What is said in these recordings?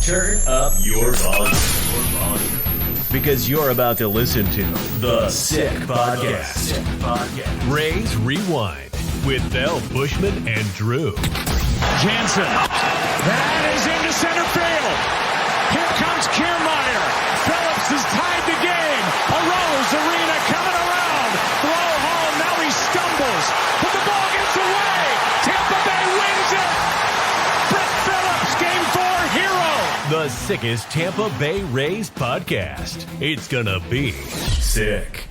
Turn up your volume. Because you're about to listen to The Sick Podcast. Raise Rewind with Bell, Bushman, and Drew. Jansen. That is into center field. Here comes Kiermaier. Phillips has tied the game. Arose Arena coming around. Throw home. Now he stumbles. But the ball gets away. Tampa Bay wins it. Brett Phillips, Game 4 hero. The sickest Tampa Bay Rays podcast. It's gonna be sick.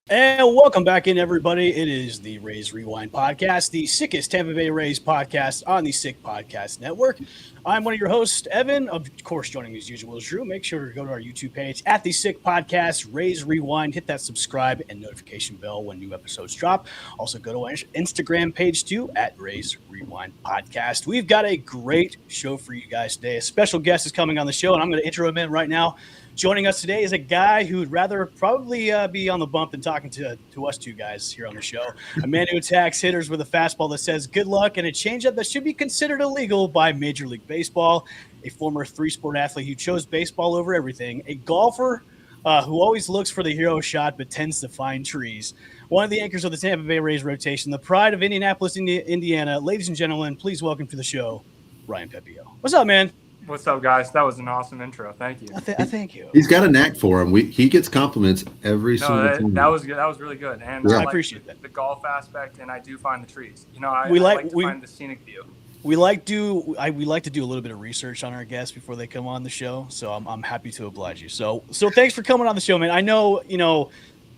And welcome back in, everybody. It is the Rays Rewind podcast, the sickest Tampa Bay Rays podcast on the Sick Podcast Network. I'm one of your hosts, Evan. Of course, joining me as usual is Drew. Make sure to go to our YouTube page at the Sick Podcast, Rays Rewind. Hit that subscribe and notification bell when new episodes drop. Also, go to our Instagram page too at Rays Rewind Podcast. We've got a great show for you guys today. A special guest is coming on the show, and I'm going to intro him in right now. Joining us today is a guy who'd rather probably be on the bump than talking to us two guys here on the show. A man who attacks hitters with a fastball that says good luck and a changeup that should be considered illegal by Major League Baseball. A former three-sport athlete who chose baseball over everything. A golfer who always looks for the hero shot but tends to find trees. One of the anchors of the Tampa Bay Rays rotation, the pride of Indianapolis, Indiana. Ladies and gentlemen, please welcome to the show, Ryan Pepiot. What's up, man? What's up, guys? That was an awesome intro. Thank you. I thank you. He's got a knack for him. He gets compliments every single time. That was good. That was really good. And yeah. I appreciate that. The golf aspect, and I do find the trees. You know, I We like to find the scenic view. We like to do a little bit of research on our guests before they come on the show, so I'm happy to oblige you. So thanks for coming on the show, man. I know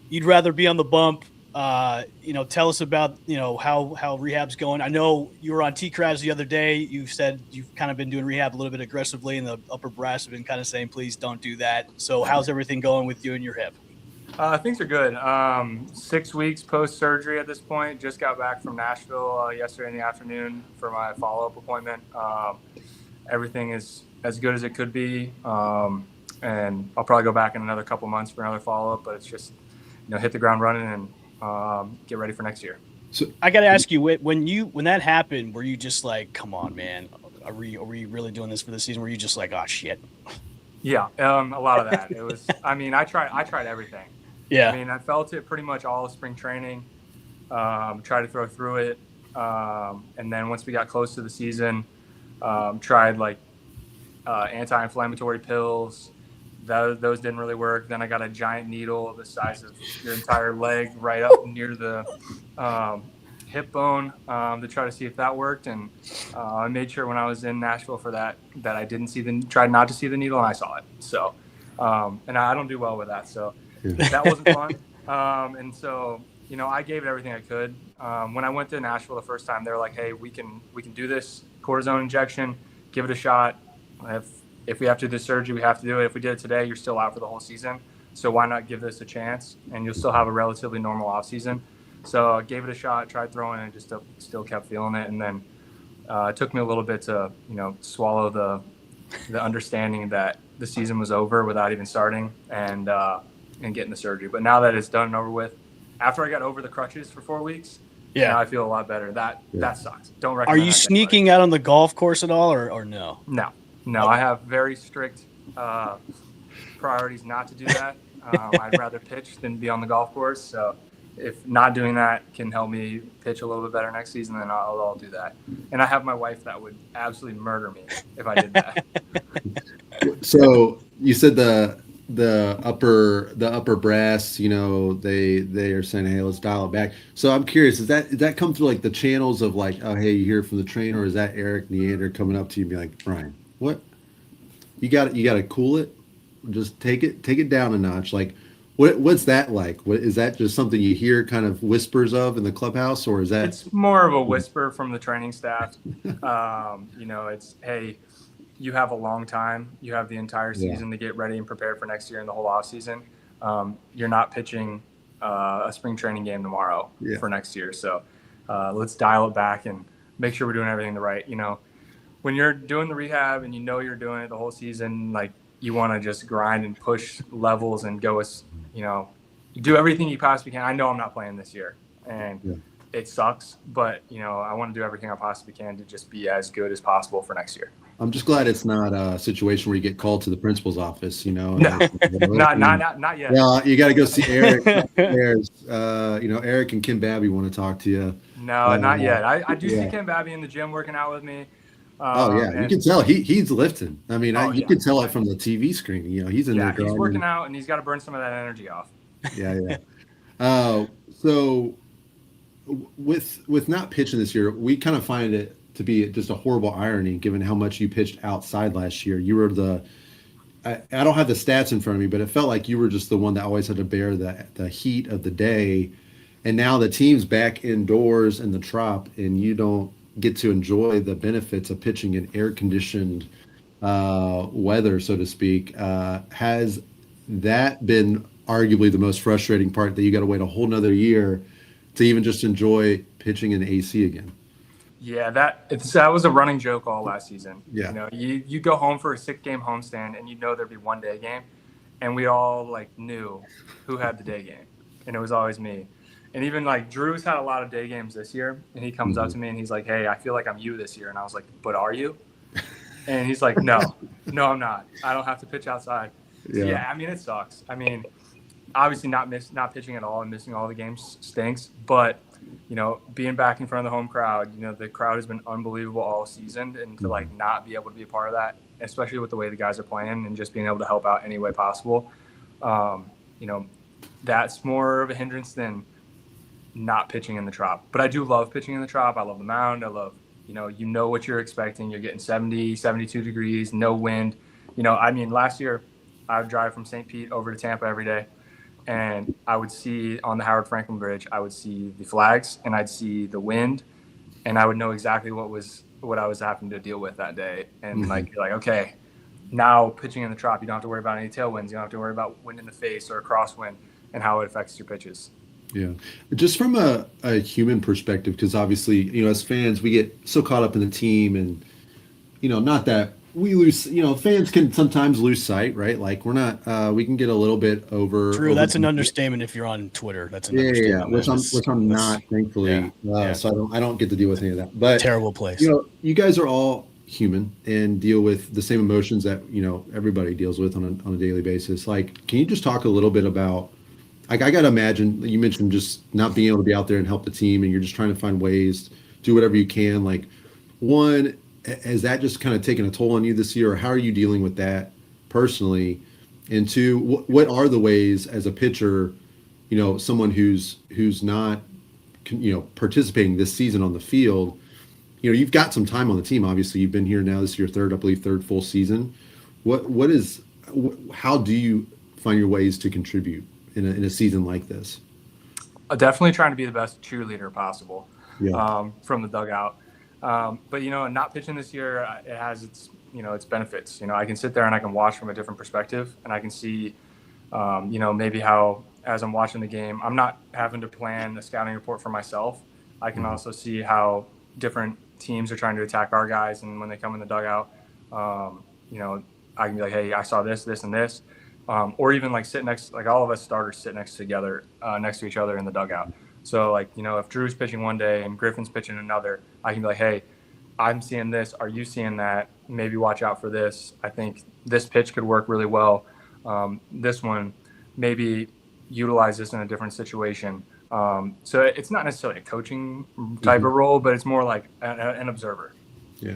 you'd rather be on the bump. Tell us about how rehab's going. I know you were on T-Crabs the other day. You said you've kind of been doing rehab a little bit aggressively, and the upper brass have been kind of saying, please don't do that. So how's everything going with you and your hip? Things are good. 6 weeks post-surgery at this point. Just got back from Nashville yesterday in the afternoon for my follow-up appointment. Everything is as good as it could be, and I'll probably go back in another couple months for another follow-up, but it's just hit the ground running and get ready for next year. So I got to ask you, when that happened, were you just like, come on, man, are we really doing this for the season? Were you just like, oh shit? Yeah, a lot of that. It was. I tried everything. Yeah. I felt it pretty much all of spring training. Tried to throw through it, and then once we got close to the season, tried anti-inflammatory pills. Those didn't really work. Then I got a giant needle the size of your entire leg right up near the hip bone to try to see if that worked. And I made sure when I was in Nashville for that I tried not to see the needle, and I saw it. So, and I don't do well with that. So that wasn't fun. And so, I gave it everything I could. When I went to Nashville the first time, they were like, hey, we can do this cortisone injection, give it a shot. If we have to do surgery, we have to do it. If we did it today, you're still out for the whole season. So why not give this a chance? And you'll still have a relatively normal off season. So I gave it a shot, tried throwing it, and just still kept feeling it. And then it took me a little bit to, swallow the understanding that the season was over without even starting and getting the surgery. But now that it's done and over with, after I got over the crutches for 4 weeks, now I feel a lot better. That sucks. Don't recommend. Are you sneaking out on the golf course at all, or no? No, okay. I have very strict priorities not to do that. I'd rather pitch than be on the golf course. So if not doing that can help me pitch a little bit better next season, then I'll do that. And I have my wife that would absolutely murder me if I did that. So you said the upper brass, they are saying, hey, let's dial it back. So I'm curious, does that come through like the channels of like, oh, hey, you hear from the trainer, or is that Eric Neander coming up to you and be like, Brian, what? You got to cool it. Just take it down a notch. Like, what's that like? Is that just something you hear kind of whispers of in the clubhouse, or is that? It's more of a whisper from the training staff. It's, hey, you have a long time. You have the entire season to get ready and prepare for next year and the whole off season. You're not pitching a spring training game tomorrow for next year. So let's dial it back and make sure we're doing everything right. When you're doing the rehab and you're doing it the whole season, like you want to just grind and push levels and go as, do everything you possibly can. I know I'm not playing this year and it sucks, but I want to do everything I possibly can to just be as good as possible for next year. I'm just glad it's not a situation where you get called to the principal's office, No, and, not yet. well, you got to go see Eric. Eric and Kim Babby want to talk to you. No, not yet. I do see yeah. Kim Babby in the gym working out with me. Oh yeah, you can tell he's lifting. I mean, you can tell it from the TV screen. He's in there. He's working out and he's got to burn some of that energy off. Yeah. So with not pitching this year, we kind of find it to be just a horrible irony, given how much you pitched outside last year. You were I don't have the stats in front of me, but it felt like you were just the one that always had to bear the heat of the day. And now the team's back indoors in the Trop, and you don't get to enjoy the benefits of pitching in air-conditioned weather, so to speak. Has that been arguably the most frustrating part, that you got to wait a whole nother year to even just enjoy pitching in AC again? Yeah, that was a running joke all last season. Yeah. You go home for a 6-game homestand and there'd be one day game, and we all knew who had the day game, and it was always me. And even Drew's had a lot of day games this year, and he comes up to me and he's like, "Hey, I feel like I'm you this year." And I was like, "But are you?" And he's like, No, I'm not. I don't have to pitch outside. So, yeah, I mean, it sucks. I mean, obviously not pitching at all and missing all the games stinks, but being back in front of the home crowd, the crowd has been unbelievable all season, and to not be able to be a part of that, especially with the way the guys are playing and just being able to help out any way possible, that's more of a hindrance than not pitching in the Trop. But I do love pitching in the Trop. I love the mound. I love, what you're expecting. You're getting 70, 72 degrees, no wind. Last year I would drive from St. Pete over to Tampa every day, and I would see on the Howard Franklin Bridge, I would see the flags and I'd see the wind, and I would know exactly what I was having to deal with that day. And you're like, okay, now pitching in the Trop, you don't have to worry about any tailwinds. You don't have to worry about wind in the face or a crosswind and how it affects your pitches. Yeah. Just from a human perspective, because obviously, as fans, we get so caught up in the team, and, not that we lose, fans can sometimes lose sight, right? We're not, we can get a little bit over. Drew, that's an understatement if you're on Twitter. That's an understatement. Which I'm not, thankfully. So I don't get to deal with any of that. But terrible place. You guys are all human and deal with the same emotions that, everybody deals with on a daily basis. Can you just talk a little bit about, I got to imagine, you mentioned just not being able to be out there and help the team, and you're just trying to find ways, do whatever you can. One, has that just kind of taken a toll on you this year, or how are you dealing with that personally? And two, what are the ways as a pitcher, someone who's not, participating this season on the field, you've got some time on the team. Obviously, you've been here now. This is your third full season. How do you find your ways to contribute in a season like this? Definitely trying to be the best cheerleader possible from the dugout. But, not pitching this year, it has its benefits. I can sit there and I can watch from a different perspective, and I can see, maybe how, as I'm watching the game, I'm not having to plan a scouting report for myself. I can also see how different teams are trying to attack our guys, and when they come in the dugout, I can be like, hey, I saw this, and this. Or even sit next, all of us starters sit next to each other in the dugout. So if Drew's pitching one day and Griffin's pitching another, I can be like, hey, I'm seeing this. Are you seeing that? Maybe watch out for this. I think this pitch could work really well. This one, maybe utilize this in a different situation. So it's not necessarily a coaching type of role, but it's more like an observer. Yeah.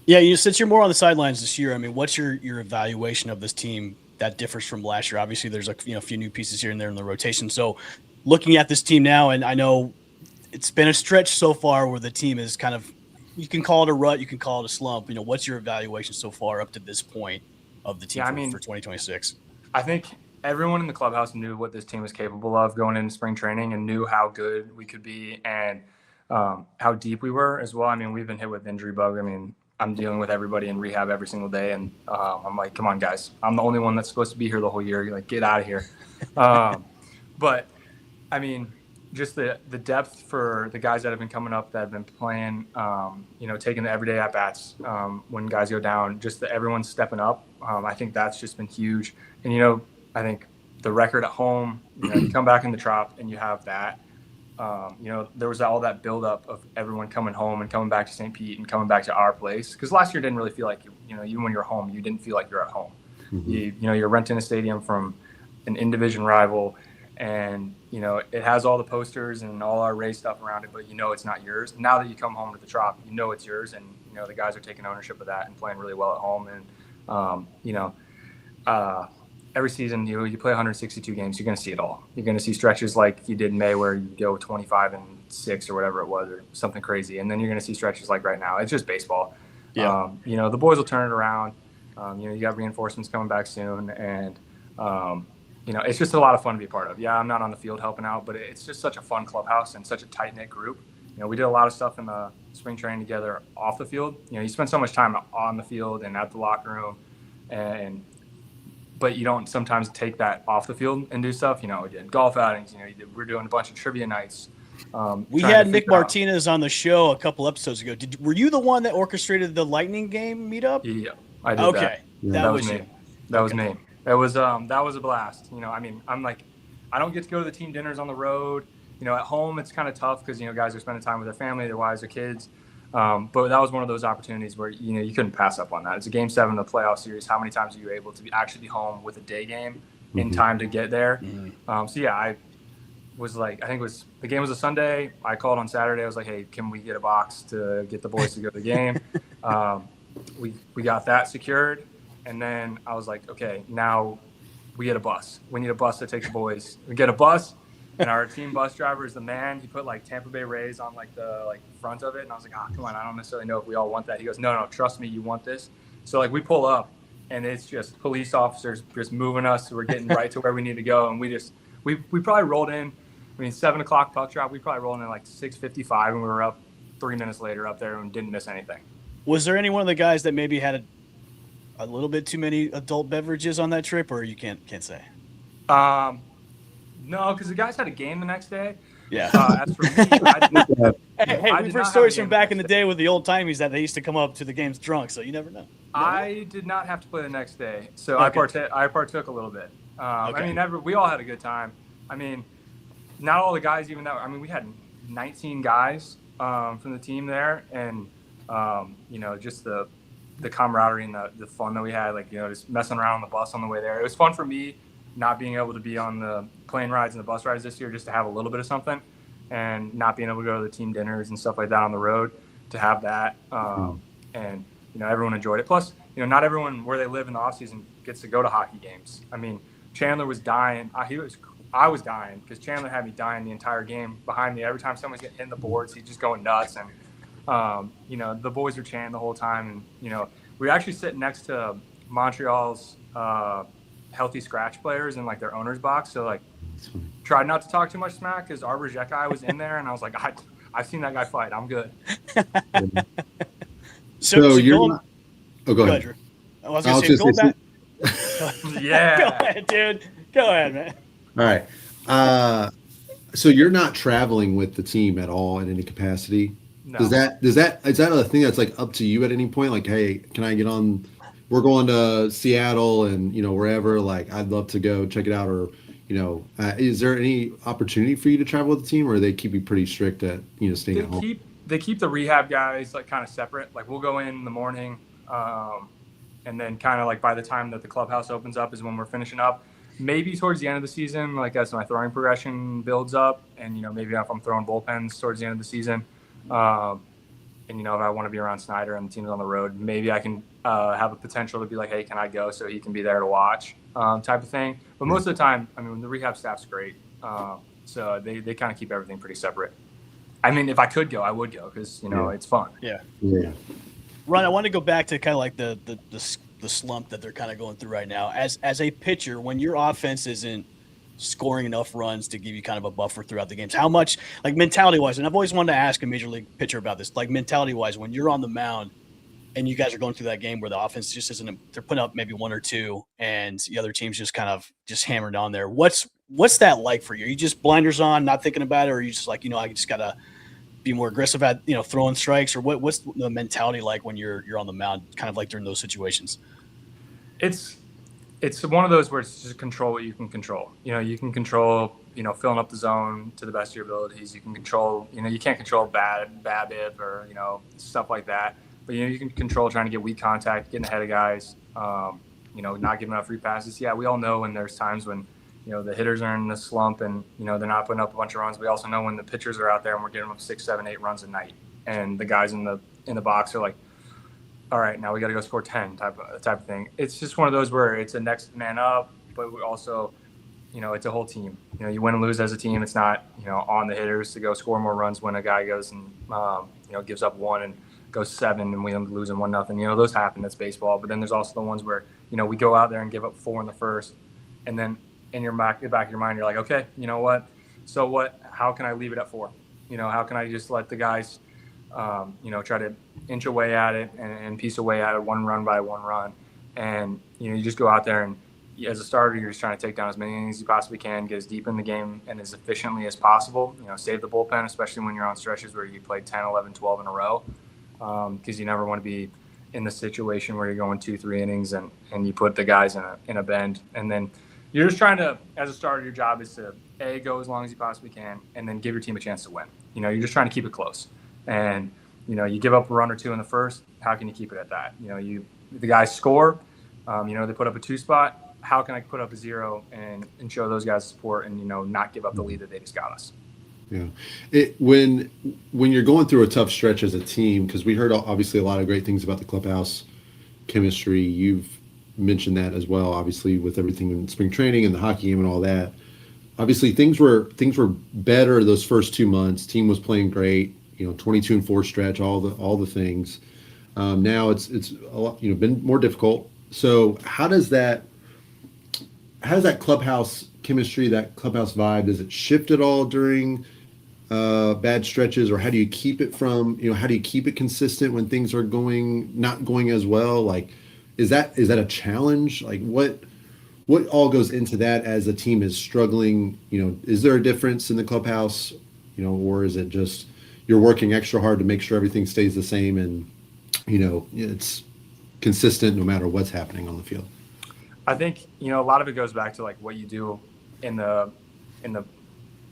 Yeah. Since you're more on the sidelines this year, what's your evaluation of this team that differs from last year? Obviously, there's a few new pieces here and there in the rotation. So looking at this team now, and I know it's been a stretch so far where the team is kind of, you can call it a rut, you can call it a slump. What's your evaluation so far up to this point of the team for 2026? I think everyone in the clubhouse knew what this team was capable of going into spring training, and knew how good we could be, and how deep we were as well. We've been hit with injury bug. I'm dealing with everybody in rehab every single day, and I'm like, come on, guys. I'm the only one that's supposed to be here the whole year. Get out of here. But, just the depth for the guys that have been coming up, that have been playing, taking the everyday at-bats when guys go down, just that everyone's stepping up. I think that's just been huge. And, I think the record at home, you come back in the Trop and you have that, there was all that buildup of everyone coming home and coming back to St. Pete and coming back to our place. Because last year didn't really feel like, even when you're home, you didn't feel like you're at home. Mm-hmm. You're renting a stadium from an in-division rival, and, it has all the posters and all our Rays stuff around it, but it's not yours. And now that you come home to the Trop, it's yours, and, the guys are taking ownership of that and playing really well at home. And, every season you play 162 games, you're going to see it all. You're going to see stretches like you did in May where you go 25-6 or whatever it was, or something crazy. And then you're going to see stretches like right now. It's just baseball. Yeah. The boys will turn it around. You got reinforcements coming back soon. And, it's just a lot of fun to be a part of. Yeah, I'm not on the field helping out, but it's just such a fun clubhouse and such a tight-knit group. We did a lot of stuff in the spring training together off the field. You spend so much time on the field and at the locker room, but you don't sometimes take that off the field and do stuff. We did golf outings. We're doing a bunch of trivia nights. We had Nick Martinez on the show a couple episodes ago. Were you the one that orchestrated the Lightning game meetup? Yeah, I did. Okay, that was me. You. That was me. It was that was a blast. I'm like, I don't get to go to the team dinners on the road. At home it's kind of tough because guys are spending time with their family, their wives, their kids. But that was one of those opportunities where you couldn't pass up on that. It's a Game 7 of the playoff series. How many times are you able to actually be home with a day game in time to get there? I was like, I think the game was a Sunday. I called on Saturday. I was like, hey, can we get a box to get the boys to go to the game? We got that secured, and then I was like, okay, now we get a bus. We need a bus to take the boys. We get a bus. And our team bus driver is the man. He put Tampa Bay Rays on the front of it, and I was like, come on, I don't necessarily know if we all want that. He goes, no, trust me, you want this. So we pull up, and it's just police officers just moving us. So we're getting right to where we need to go, and we probably rolled in. 7:00 puck drop. We probably rolled in at 6:55, and we were up 3 minutes later up there and didn't miss anything. Was there any one of the guys that maybe had a little bit too many adult beverages on that trip, or you can't say? No, because the guys had a game the next day. Yeah. As for me, I didn't have, we've heard stories from back in the day with the old timies that they used to come up to the games drunk, so you never know. I did not have to play the next day, so okay. I partook a little bit. Okay. We all had a good time. Not all the guys even that. We had 19 guys from the team there, and just the camaraderie and the fun that we had, just messing around on the bus on the way there. It was fun for me. Not being able to be on the plane rides and the bus rides this year, just to have a little bit of something, and not being able to go to the team dinners and stuff like that on the road, to have that. And everyone enjoyed it. Plus, not everyone where they live in the off season gets to go to hockey games. Chandler was dying. I was dying because Chandler had me dying the entire game behind me. Every time someone's getting in the boards, he's just going nuts. And the boys were chanting the whole time. And we were actually sitting next to Montreal's healthy scratch players in their owner's box. So tried not to talk too much smack because Arbor Jekai was in there, and I was like, I've seen that guy fight. I'm good. so you're not... Oh, go ahead. Drew. I was going to say, go back. Yeah. Go ahead, dude. Go ahead, man. All right. So you're not traveling with the team at all in any capacity? No. Is that a thing that's up to you at any point? Hey, can I get on? We're going to Seattle and wherever. I'd love to go check it out. Or is there any opportunity for you to travel with the team, or they keep you pretty strict at staying at home? They keep the rehab guys kind of separate. We'll go in the morning, and then kind of by the time that the clubhouse opens up is when we're finishing up. Maybe towards the end of the season, as my throwing progression builds up, and maybe if I'm throwing bullpens towards the end of the season, and if I want to be around Snyder and the team's on the road, maybe I can have a potential to be hey, can I go so he can be there to watch, type of thing. But most of the time, the rehab staff's great, so they kind of keep everything pretty separate. If I could go, I would go because it's fun. Yeah. Ron, I want to go back to kind of the slump that they're kind of going through right now. As a pitcher, when your offense isn't scoring enough runs to give you kind of a buffer throughout the games, how much, mentality-wise, and I've always wanted to ask a major league pitcher about this, mentality-wise, when you're on the mound and you guys are going through that game where the offense just isn't, they're putting up maybe one or two and the other team's just kind of just hammered on there. What's that like for you? Are you just blinders on, not thinking about it, or are you just I just got to be more aggressive at, throwing strikes, or what's the mentality like when you're on the mound, kind of during those situations? It's one of those where it's just control what you can control. You can control filling up the zone to the best of your abilities. You can control, you can't control BABIP or, stuff like that. But, you can control trying to get weak contact, getting ahead of guys, not giving up free passes. Yeah, we all know when there's times when, the hitters are in the slump and, they're not putting up a bunch of runs. We also know when the pitchers are out there and we're getting them 6, 7, 8 runs a night. And the guys in the box are like, all right, now we got to go score 10 type of thing. It's just one of those where it's a next man up, but we also, it's a whole team. You win and lose as a team. It's not, on the hitters to go score more runs when a guy goes and, gives up 1 and goes 7 and we end up losing 1-0. Those happen. That's baseball. But then there's also the ones where, we go out there and give up 4 in the first. And then in the back of your mind, you're like, okay, you know what? So what? How can I leave it at 4? How can I just let the guys, try to inch away at it and piece away at it 1 run by 1 run. And, you just go out there and as a starter, you're just trying to take down as many innings as you possibly can, get as deep in the game and as efficiently as possible, save the bullpen, especially when you're on stretches where you play 10, 11, 12 in a row. Because you never want to be in the situation where you're going 2-3 innings and you put the guys in a bend. And then you're just trying to, as a starter, your job is to, A, go as long as you possibly can, and then give your team a chance to win. You're just trying to keep it close. And, you give up a run or 2 in the first, how can you keep it at that? The guys score, they put up a 2 spot. How can I put up a 0 and show those guys support and, not give up the lead that they just got us? Yeah. When you're going through a tough stretch as a team, because we heard obviously a lot of great things about the clubhouse chemistry. You've mentioned that as well, obviously, with everything in spring training and the hockey game and all that. Obviously, things were better those first 2 months. Team was playing great, 22-4 stretch, all the things. Now it's a lot, been more difficult. So how does that clubhouse chemistry, that clubhouse vibe, does it shift at all during bad stretches, or how do you keep it consistent when things are not going as well? Like, is that a challenge? Like, what all goes into that as a team is struggling? Is there a difference in the clubhouse, or is it just you're working extra hard to make sure everything stays the same and it's consistent no matter what's happening on the field? I think, a lot of it goes back to like what you do in the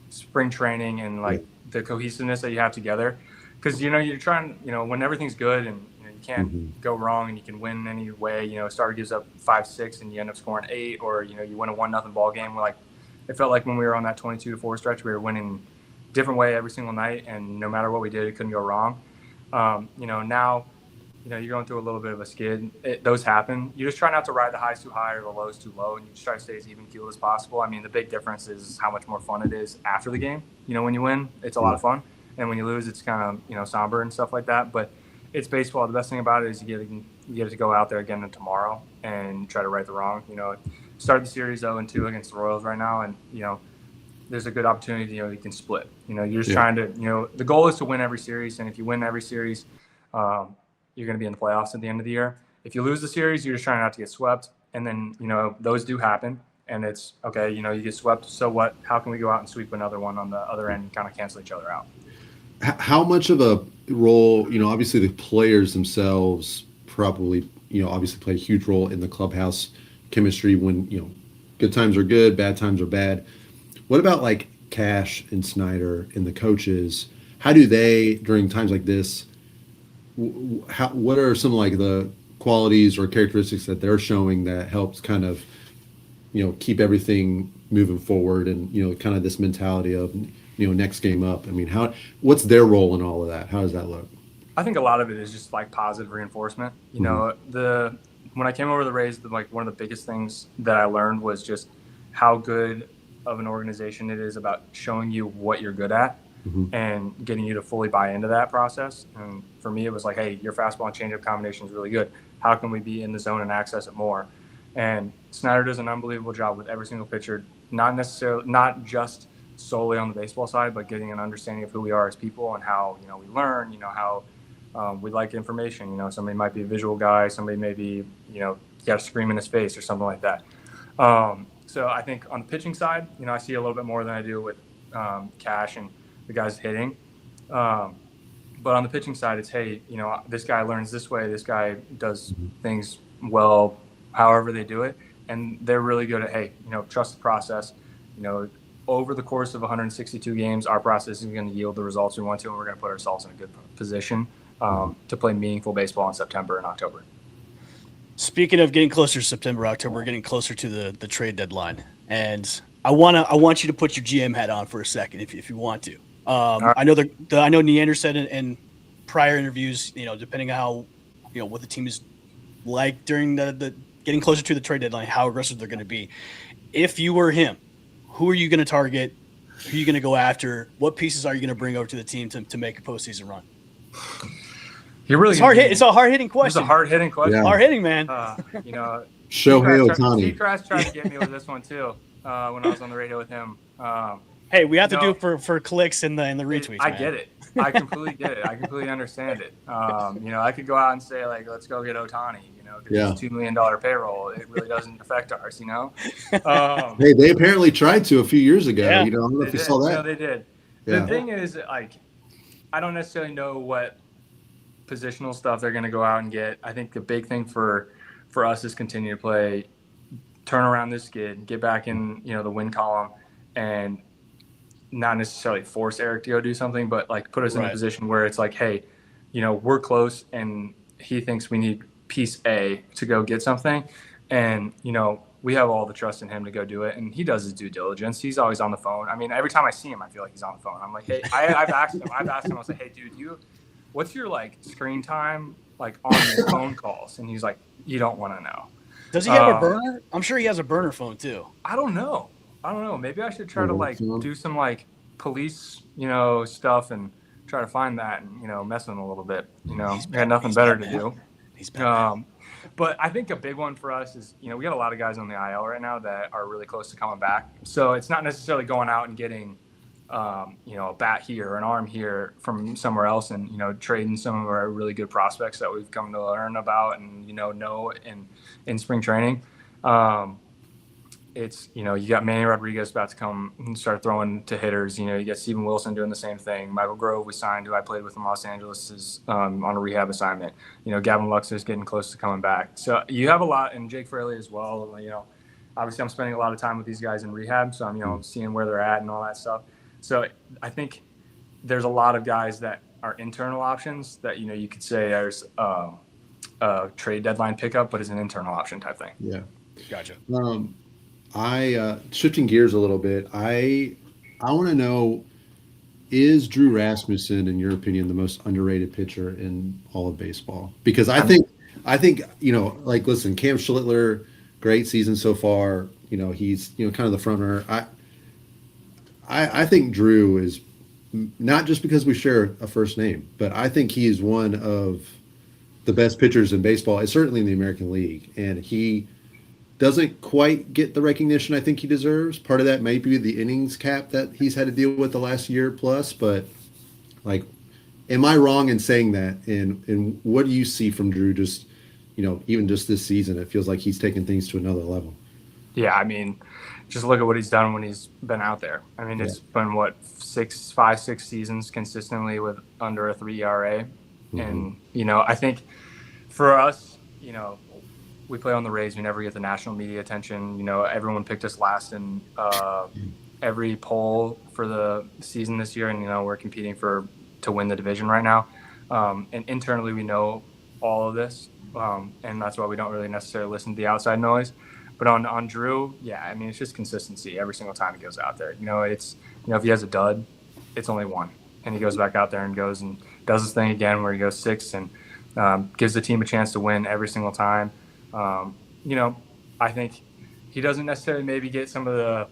spring training and like the cohesiveness that you have together. Cause you're trying, when everything's good and you can't go wrong and you can win any way, a starter gives up 5-6 and you end up scoring 8, or, you win a 1-0 ball game. Like, it felt like when we were on that 22-4 stretch, we were winning different way every single night. And no matter what we did, it couldn't go wrong. Now, you're going through a little bit of a skid. Those happen. You just try not to ride the highs too high or the lows too low, and you just try to stay as even keeled as possible. I mean, the big difference is how much more fun it is after the game. When you win, it's a lot of fun, and when you lose, it's kind of somber and stuff like that. But it's baseball. The best thing about it is you get to go out there again tomorrow and try to right the wrong. Start the series 0-2 against the Royals right now, and there's a good opportunity. You can split. You're just trying to. The goal is to win every series, and if you win every series, you're going to be in the playoffs at the end of the year. If you lose the series, you're just trying not to get swept. And then, those do happen. And it's, okay, you get swept. So what? How can we go out and sweep another one on the other end and kind of cancel each other out? How much of a role, obviously the players themselves probably, obviously play a huge role in the clubhouse chemistry when, good times are good, bad times are bad. What about like Cash and Snyder and the coaches? How do they, during times like this, what are some like the qualities or characteristics that they're showing that helps kind of keep everything moving forward and kind of this mentality of next game up? I mean, what's their role in all of that? How does that look? I think a lot of it is just like positive reinforcement. When I came over to the Rays, like one of the biggest things that I learned was just how good of an organization it is about showing you what you're good at. And getting you to fully buy into that process. And for me, it was like, hey, your fastball and changeup combination is really good. How can we be in the zone and access it more? And Snyder does an unbelievable job with every single pitcher, not just solely on the baseball side, but getting an understanding of who we are as people and how, we learn, how we like information. Somebody might be a visual guy. Somebody may be, you got to scream in his face or something like that. So I think on the pitching side, I see a little bit more than I do with Cash and the guys hitting. But on the pitching side, it's, hey, this guy learns this way. This guy does things well, however they do it. And they're really good at, hey, trust the process. over the course of 162 games, our process is going to yield the results we want to, and we're going to put ourselves in a good position to play meaningful baseball in September and October. Speaking of getting closer to September, October, we're getting closer to the trade deadline, and I want you to put your GM hat on for a second if you want to. Right. I know Neander said in prior interviews, depending on how what the team is like during the getting closer to the trade deadline, how aggressive they're going to be. If you were him, who are you going to target? Who are you going to go after? What pieces are you going to bring over to the team to make a postseason run? It's hard hit. It's a hard hitting question. It's a hard hitting question. Yeah. Hard hitting, man. Shohei Ohtani. Seacrest tried to get me with this one too when I was on the radio with him. Hey, we have to do it for clicks and the retweets. I man. get it. I completely get it. I completely understand it. I could go out and say like, let's go get Ohtani. Because it's $2 million payroll. It really doesn't affect ours. Hey, they apparently tried to a few years ago. Yeah. I don't know if you saw that. No, they did. Yeah. The thing is, like, I don't necessarily know what positional stuff they're going to go out and get. I think the big thing for us is continue to play, turn around this skid, get back in, the win column, and not necessarily force Eric to go do something, but like put us in a position where it's like, hey, we're close, and he thinks we need piece A to go get something, and we have all the trust in him to go do it, and he does his due diligence. He's always on the phone. I mean, every time I see him, I feel like he's on the phone. I'm like, hey, I've asked him. I was like, hey, dude, what's your like screen time like on your phone calls? And he's like, you don't want to know. Does he have a burner? I'm sure he has a burner phone too. I don't know. Maybe I should try to like do some like police, stuff and try to find that and mess with him a little bit. I had nothing better to do. But I think a big one for us is, we got a lot of guys on the IL right now that are really close to coming back. So it's not necessarily going out and getting, a bat here or an arm here from somewhere else and, trading some of our really good prospects that we've come to learn about and, know in spring training. It's, you got Manny Rodriguez about to come and start throwing to hitters. You got Steven Wilson doing the same thing. Michael Grove, we signed, who I played with in Los Angeles, is on a rehab assignment. Gavin Lux is getting close to coming back. So you have a lot, and Jake Fraley as well. Obviously I'm spending a lot of time with these guys in rehab, so I'm, seeing where they're at and all that stuff. So I think there's a lot of guys that are internal options that, you could say there's a trade deadline pickup, but it's an internal option type thing. Yeah. Gotcha. I shifting gears a little bit. I want to know, is Drew Rasmussen, in your opinion, the most underrated pitcher in all of baseball? Because I think listen, Cam Schlittler, great season so far. He's kind of the front runner. I think Drew is, not just because we share a first name, but I think he is one of the best pitchers in baseball, and certainly in the American League, and he doesn't quite get the recognition I think he deserves. Part of that may be the innings cap that he's had to deal with the last year plus, but like, am I wrong in saying that? And what do you see from Drew just, even just this season? It feels like he's taken things to another level. Yeah, I mean, just look at what he's done when he's been out there. I mean, it's been, 5-6 seasons consistently with under a 3 ERA. Mm-hmm. And, I think for us, we play on the Rays. We never get the national media attention. Everyone picked us last in every poll for the season this year, and we're competing to win the division right now. And internally, we know all of this, and that's why we don't really necessarily listen to the outside noise. But on Drew, yeah, I mean, it's just consistency every single time he goes out there. It's if he has a dud, it's only one, and he goes back out there and goes and does his thing again where he goes 6 and gives the team a chance to win every single time. I think he doesn't necessarily maybe get some of the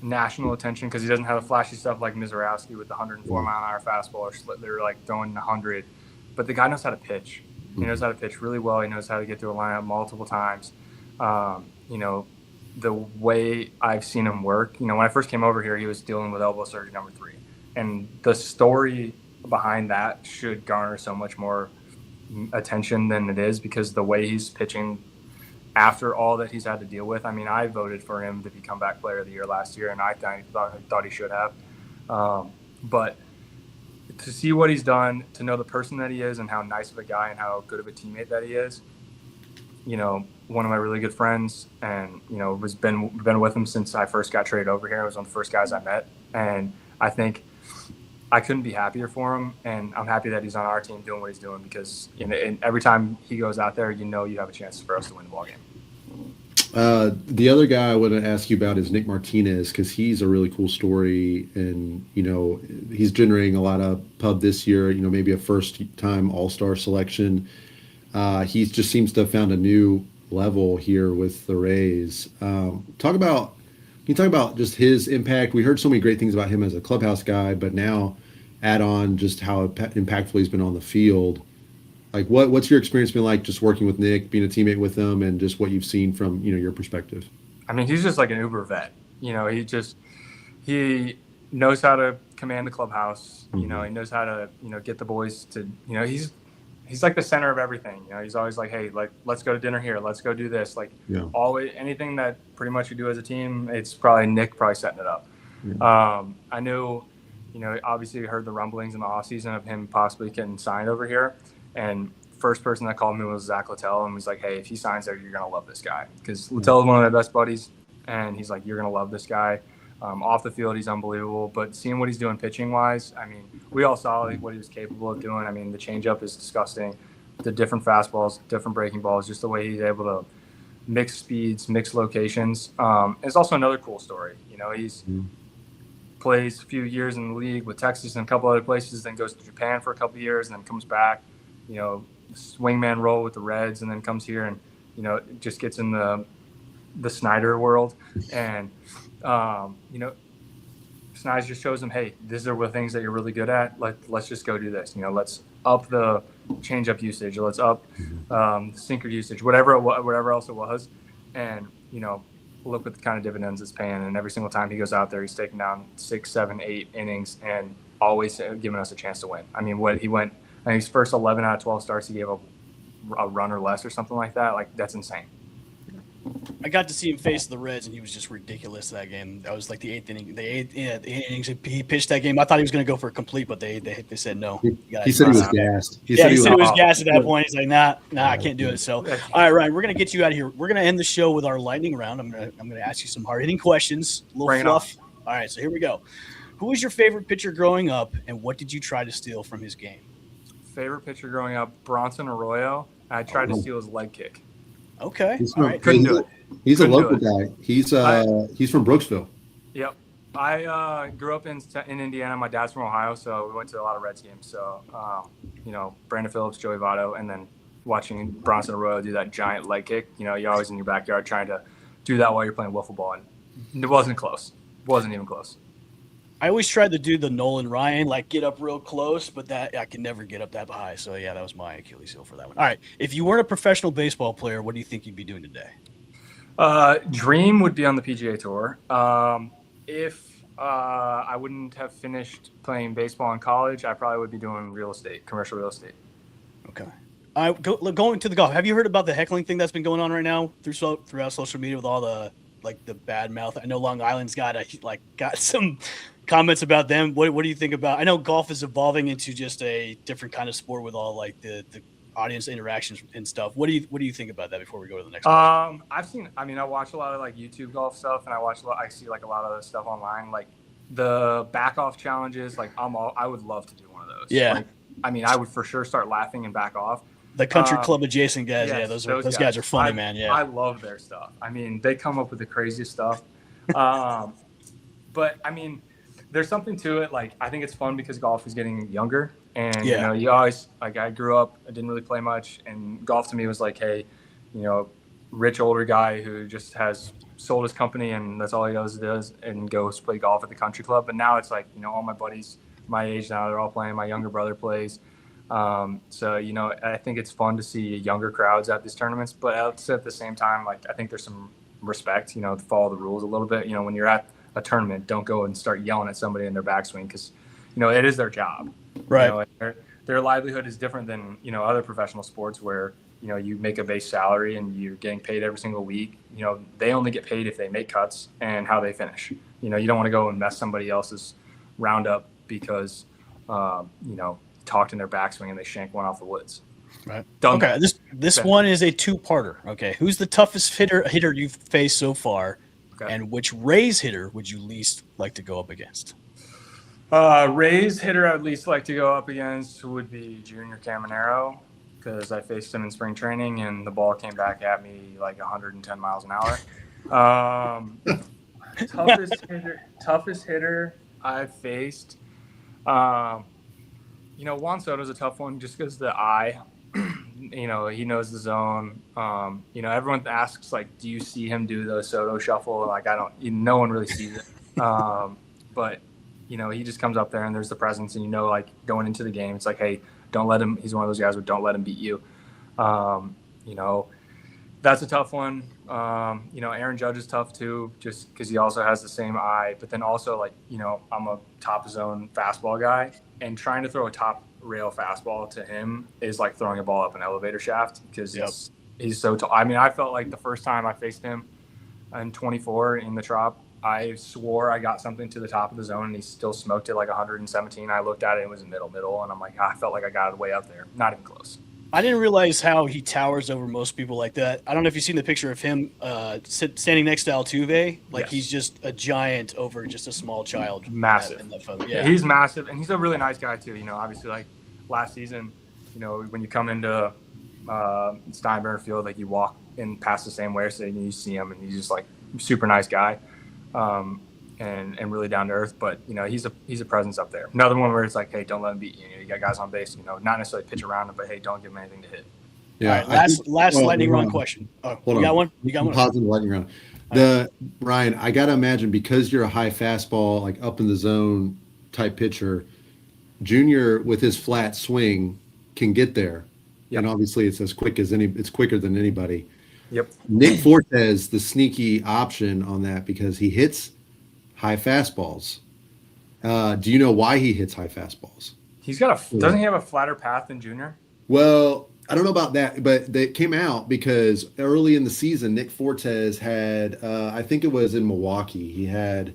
national attention because he doesn't have the flashy stuff like Mizorowski with the 104-mile-an-hour fastball or they're like throwing 100. But the guy knows how to pitch. He knows how to pitch really well. He knows how to get through a lineup multiple times. The way I've seen him work, when I first came over here, he was dealing with elbow surgery number 3. And the story behind that should garner so much more attention than it is because the way he's pitching after all that he's had to deal with. I mean, I voted for him to be comeback player of the year last year, and I thought he should have. But to see what he's done, to know the person that he is and how nice of a guy and how good of a teammate that he is, one of my really good friends, and was been with him since I first got traded over here. He was one of the first guys I met, and I think I couldn't be happier for him, and I'm happy that he's on our team doing what he's doing, because and every time he goes out there, you have a chance for us to win the ball game. The other guy I want to ask you about is Nick Martinez, because he's a really cool story, and he's generating a lot of pub this year. Maybe a first-time All-Star selection. He just seems to have found a new level here with the Rays. Can you talk about just his impact? We heard so many great things about him as a clubhouse guy, but now add on just how impactful he's been on the field. Like, what's your experience been like just working with Nick, being a teammate with him, and just what you've seen from your perspective? I mean, he's just like an uber vet. He knows how to command the clubhouse. He knows how to get the boys to he's like the center of everything. He's always like, hey, like, let's go to dinner here, let's go do this. Like, always anything that pretty much you do as a team, it's probably Nick setting it up. I knew, obviously we heard the rumblings in the offseason of him possibly getting signed over here. And first person that called me was Zach Littell, and was like, hey, if he signs there, you're going to love this guy. Because Littell is one of my best buddies, and he's like, you're going to love this guy. Off the field, he's unbelievable. But seeing what he's doing pitching-wise, I mean, we all saw what he was capable of doing. I mean, the changeup is disgusting. The different fastballs, different breaking balls, just the way he's able to mix speeds, mix locations. It's also another cool story. He's plays a few years in the league with Texas and a couple other places, then goes to Japan for a couple of years, and then comes back, swingman role with the Reds, and then comes here and, just gets in the Snyder world. And, Snyder just shows him, hey, these are the things that you're really good at. Let's just go do this. Let's up the changeup usage. Let's up the sinker usage, whatever else it was. And, look at the kind of dividends it's paying. And every single time he goes out there, he's taking down 6, 7, 8 innings and always giving us a chance to win. I mean, his first 11 out of 12 starts, he gave a run or less or something like that. Like, that's insane. I got to see him face the Reds, and he was just ridiculous that game. That was like the eighth inning. The eight innings he pitched that game. I thought he was going to go for a complete, but they said no. He said he was gassed. He said he was gassed at that point. He's like, nah, I can't do it. So, all right, Ryan, we're going to get you out of here. We're going to end the show with our lightning round. I'm going to ask you some hard-hitting questions, a little fluff. All right, so here we go. Who was your favorite pitcher growing up, and what did you try to steal from his game? Favorite pitcher growing up, Bronson Arroyo. I tried to steal his leg kick. Okay. Couldn't do it. He's a local guy. He's from Brooksville. Yep. I grew up in Indiana. My dad's from Ohio, so we went to a lot of Reds games. So, Brandon Phillips, Joey Votto, and then watching Bronson Arroyo do that giant leg kick. You're always in your backyard trying to do that while you're playing wiffle ball, and it wasn't close. It wasn't even close. I always tried to do the Nolan Ryan, like get up real close, but that I could never get up that high. So, yeah, that was my Achilles heel for that one. All right. If you weren't a professional baseball player, what do you think you'd be doing today? Dream would be on the PGA Tour. If I wouldn't have finished playing baseball in college, I probably would be doing real estate, commercial real estate. Okay. Going to the golf. Have you heard about the heckling thing that's been going on right now throughout social media with all the the bad mouth? I know Long Island's got some comments about them. What do you think about? I know golf is evolving into just a different kind of sport with all the audience interactions and stuff. What do you think about that before we go to the next question? I watch a lot of YouTube golf stuff, and I see a lot of the stuff online, like the back off challenges. I would love to do one of those. Yeah. I would for sure start laughing and back off. The country club adjacent guys. Yes, those guys are funny, man. Yeah. I love their stuff. They come up with the craziest stuff. But there's something to it. I think it's fun because golf is getting younger. And, you always, I grew up, I didn't really play much. And golf to me was hey, rich older guy who just has sold his company and that's all he does and goes play golf at the country club. But now it's all my buddies my age now, they're all playing. My younger brother plays. So, I think it's fun to see younger crowds at these tournaments. But at the same time, I think there's some respect, to follow the rules a little bit. When you're at a tournament, don't go and start yelling at somebody in their backswing because, it is their job. Right. Their livelihood is different than, other professional sports where, you make a base salary and you're getting paid every single week. They only get paid if they make cuts and how they finish. You don't want to go and mess somebody else's round up because, talked in their backswing and they shank one off the woods. Right. Done Okay. that. This Okay. one is a two-parter. Okay. Who's the toughest hitter you've faced so far, Okay. and which Rays hitter would you least like to go up against? Rays hitter I'd least like to go up against would be Junior Caminero, because I faced him in spring training and the ball came back at me like 110 miles an hour. Toughest hitter I've faced. Juan Soto's a tough one just because the eye. He knows the zone. Everyone asks, like, do you see him do the Soto shuffle? Like, no one really sees it. But, he just comes up there and there's the presence and, like, going into the game, it's like, hey, don't let him, he's one of those guys where don't let him beat you. That's a tough one. Aaron Judge is tough too, just because he also has the same eye. But then also, like, I'm a top zone fastball guy, and trying to throw a top rail fastball to him is like throwing a ball up an elevator shaft because he's so tall. I mean, I felt like the first time I faced him in 24 in the Trop, I swore I got something to the top of the zone, and he still smoked it like 117. I looked at it, it was middle, and I'm like, I felt like I got it way up there. Not even close. I didn't realize how he towers over most people like that. I don't know if you've seen the picture of him standing next to Altuve. Like, yes. He's just a giant over just a small child. Massive. In that photo. Yeah. He's massive, and he's a really nice guy too. Obviously, like last season, when you come into Steinbrenner Field, like you walk in past the same way, so you see him, and he's just like super nice guy, and really down to earth. But he's a presence up there. Another one where it's like, hey, don't let him beat you. You got guys on base. Not necessarily pitch around him, but hey, don't give him anything to hit. Yeah. All right, last lightning round question. Oh, you got one? You got one? Positive lightning round. Ryan, I got to imagine, because you're a high fastball, like up in the zone type pitcher, Junior with his flat swing can get there. Yep. And obviously it's it's quicker than anybody. Yep. Nick Fortes, the sneaky option on that, because he hits high fastballs. Do you know why he hits high fastballs? Doesn't he have a flatter path than Junior? Well, I don't know about that, but they came out because early in the season, Nick Fortes had, I think it was in Milwaukee, he had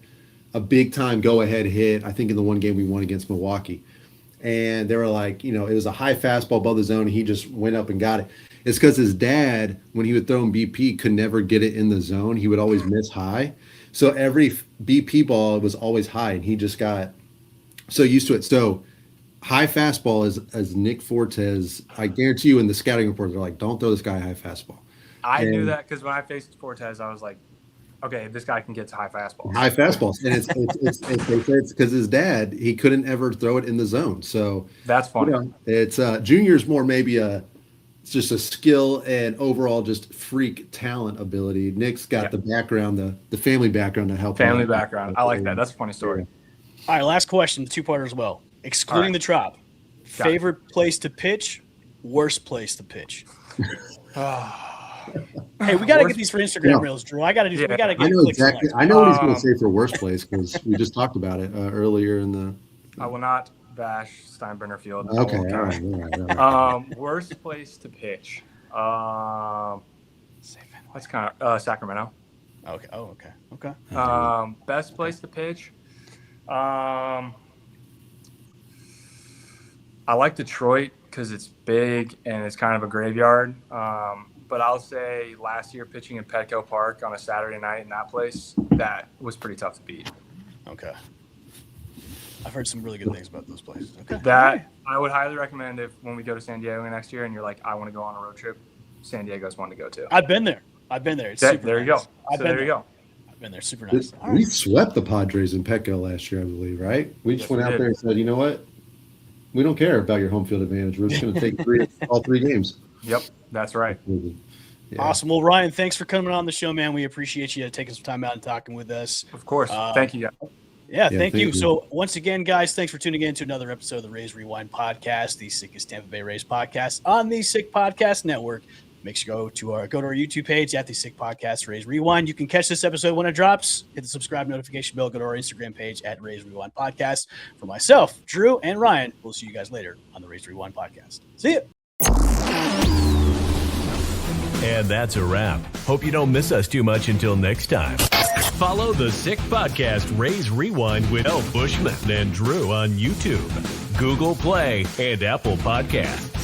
a big time go ahead hit, I think in the one game we won against Milwaukee. And they were like, it was a high fastball above the zone. And he just went up and got it. It's because his dad, when he would throw in BP, could never get it in the zone. He would always miss high. So every BP ball was always high, and he just got so used to it. So high fastball as Nick Fortes, I guarantee you in the scouting report, they're like, don't throw this guy a high fastball. I knew that because when I faced Fortes, I was like, okay, this guy can get to high fastballs. High fastballs. And it's because his dad, he couldn't ever throw it in the zone. So that's funny. It's Junior's more maybe it's just a skill and overall just freak talent ability. Nick's got the background, the family background to help. Family background. I like that. That's a funny story. All right, last question, two-parter as well. Excluding the Trop, favorite place to pitch, worst place to pitch. Hey, we got to get these for Instagram reels, Drew. We got to get. I know exactly. I know what he's going to say for worst place, because we just talked about it earlier in the. I will not bash Steinbrenner Field. Okay. All right. Worst place to pitch. That's kind of Sacramento. Okay. Oh, okay. Okay. Best place to pitch. I like Detroit because it's big and it's kind of a graveyard. But I'll say last year pitching in Petco Park on a Saturday night in that place, that was pretty tough to beat. Okay. I've heard some really good things about those places. Okay. I would highly recommend when we go to San Diego next year and you're like, I want to go on a road trip, San Diego's one to go to. I've been there. It's super there nice. You go. There you go. I've been there. Super nice. We swept the Padres in Petco last year, I believe, right? We just went out there and said, you know what? We don't care about your home field advantage. We're just going to take all three games. Yep, that's right. Yeah. Awesome. Well, Ryan, thanks for coming on the show, man. We appreciate you taking some time out and talking with us. Of course. Thank you, guys. Yeah, thank you. So once again, guys, thanks for tuning in to another episode of the Rays Rewind podcast, the sickest Tampa Bay Rays podcast on the Sick Podcast Network. Make sure to go to our YouTube page at the Sick Podcast Rays Rewind. You can catch this episode when it drops. Hit the subscribe notification bell. Go to our Instagram page at Rays Rewind Podcast. For myself, Drew, and Ryan, we'll see you guys later on the Rays Rewind podcast. See ya. And that's a wrap. Hope you don't miss us too much until next time. Follow the Sick Podcast Rays Rewind with Bushman and Drew on YouTube, Google Play, and Apple Podcasts.